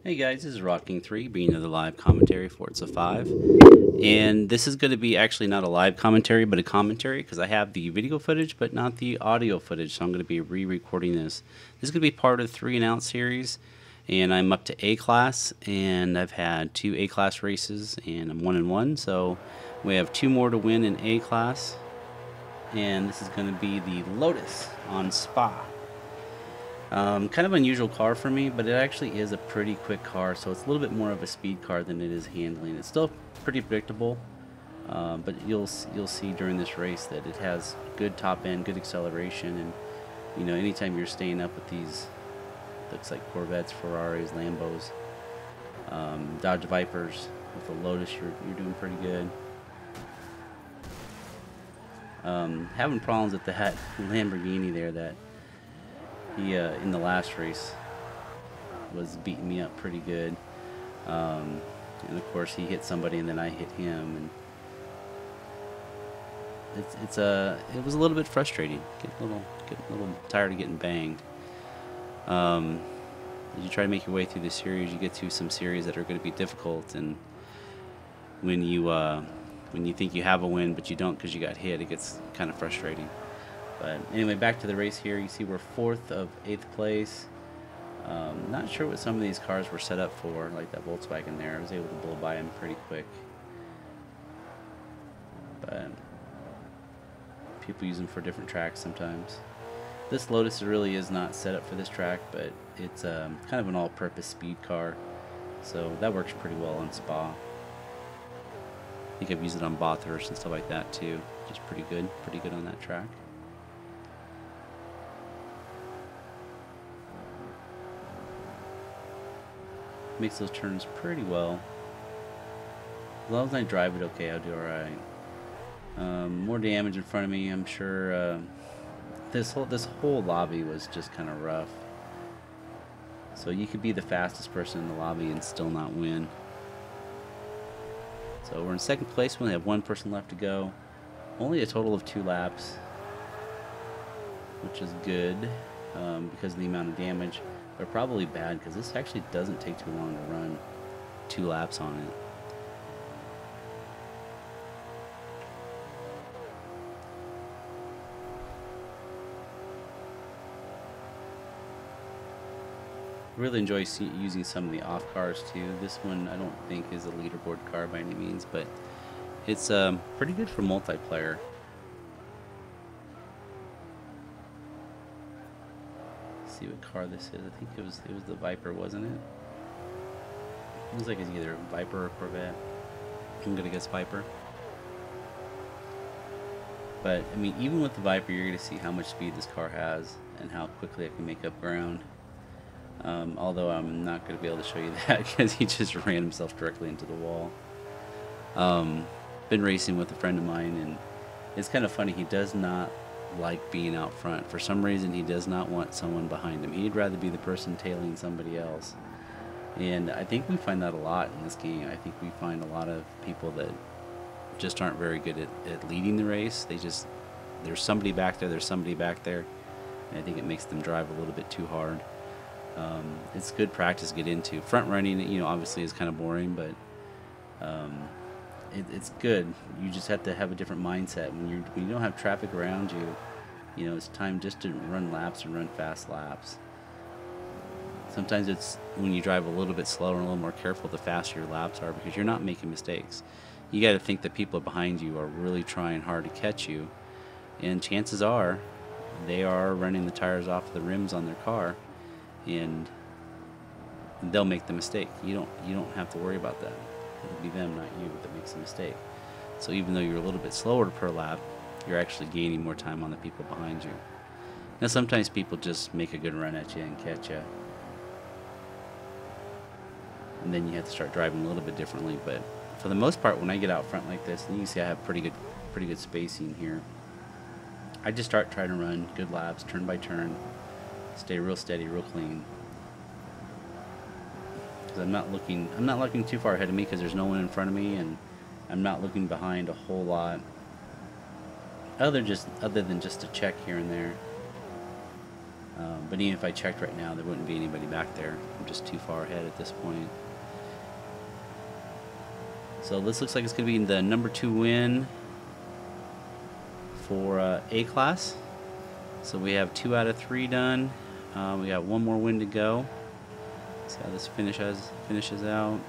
Hey guys, this is Rocking3 bringing another live commentary for Forza 5. And this is going to be actually not a live commentary, but a commentary because I have the video footage but not the audio footage. So I'm going to be re-recording this. This is going to be part of the 3 and Out series. And I'm up to A class, and I've had 2 A class races, and I'm 1-1. So we have 2 more to win in A class. And this is going to be the Lotus on Spa. Kind of unusual car for me, but it actually is a pretty quick car, so it's a little bit more of a speed car than it is handling. It's still pretty predictable, but you'll see during this race that it has good top end, good acceleration, and anytime you're staying up with these, looks like Corvettes, Ferraris, Lambos, Dodge Vipers with the Lotus, you're doing pretty good. Having problems with that Lamborghini there that he, in the last race, was beating me up pretty good. And of course he hit somebody and then I hit him, and it was a little bit frustrating. Get a little tired of getting banged. As you try to make your way through the series, you get to some series that are going to be difficult, and when you think you have a win but you don't because you got hit, it gets kind of frustrating. But anyway, back to the race here. You see we're 4th of 8th place. Not sure what some of these cars were set up for, like that Volkswagen there. I was able to blow by him pretty quick. But people use them for different tracks sometimes. This Lotus really is not set up for this track, but it's kind of an all-purpose speed car. So that works pretty well on Spa. I think I've used it on Bathurst and stuff like that too. Just pretty good on that track. Makes those turns pretty well. As long as I drive it okay, I'll do alright. More damage in front of me, I'm sure. This whole lobby was just kind of rough. So you could be the fastest person in the lobby and still not win. So we're in 2nd place. We only have 1 person left to go. Only a total of 2 laps, which is good because of the amount of damage. But probably bad because this actually doesn't take too long to run 2 laps on it. Really enjoy using some of the off cars too. This one I don't think is a leaderboard car by any means, but it's pretty good for multiplayer. See what car this is. I think it was the Viper, wasn't it? Looks like it's either Viper or Corvette. I'm gonna guess Viper. But I mean, even with the Viper, you're gonna see how much speed this car has and how quickly it can make up ground. Although I'm not gonna be able to show you that because he just ran himself directly into the wall. Been racing with a friend of mine, and it's kind of funny. He does not like being out front. For some reason, he does not want someone behind him. He'd rather be the person tailing somebody else. And I think we find that a lot in this game. I think we find a lot of people that just aren't very good at leading the race. There's somebody back there, and I think it makes them drive a little bit too hard. It's good practice to get into. Front running, obviously is kind of boring, but it's good. You just have to have a different mindset when you don't have traffic around you. It's time just to run laps and run fast laps. Sometimes it's when you drive a little bit slower and a little more careful, the faster your laps are because you're not making mistakes. You got to think that people behind you are really trying hard to catch you, and chances are they are running the tires off the rims on their car, and they'll make the mistake. You don't have to worry about that. It'll be them, not you, that makes the mistake. So even though you're a little bit slower per lap, you're actually gaining more time on the people behind you. Now sometimes people just make a good run at you and catch you, and then you have to start driving a little bit differently. But for the most part, when I get out front like this, and you can see I have pretty good spacing here, I just start trying to run good laps, turn by turn, stay real steady, real clean. Because I'm not looking too far ahead of me because there's no one in front of me, and I'm not looking behind a whole lot. Other than just to check here and there. But even if I checked right now, there wouldn't be anybody back there. I'm just too far ahead at this point. So this looks like it's going to be the number 2 win for A class. So we have 2 out of 3 done. We got 1 more win to go. See how this finishes out.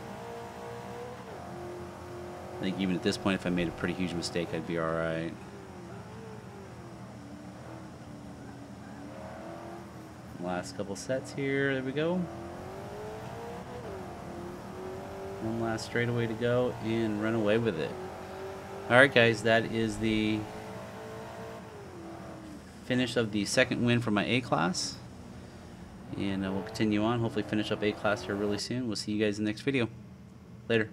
I think even at this point, if I made a pretty huge mistake, I'd be alright. Last couple sets here. There we go. One last straightaway to go and run away with it. Alright guys, that is the finish of the 2nd win for my A class. And we'll continue on, hopefully finish up A class here really soon. We'll see you guys in the next video. Later.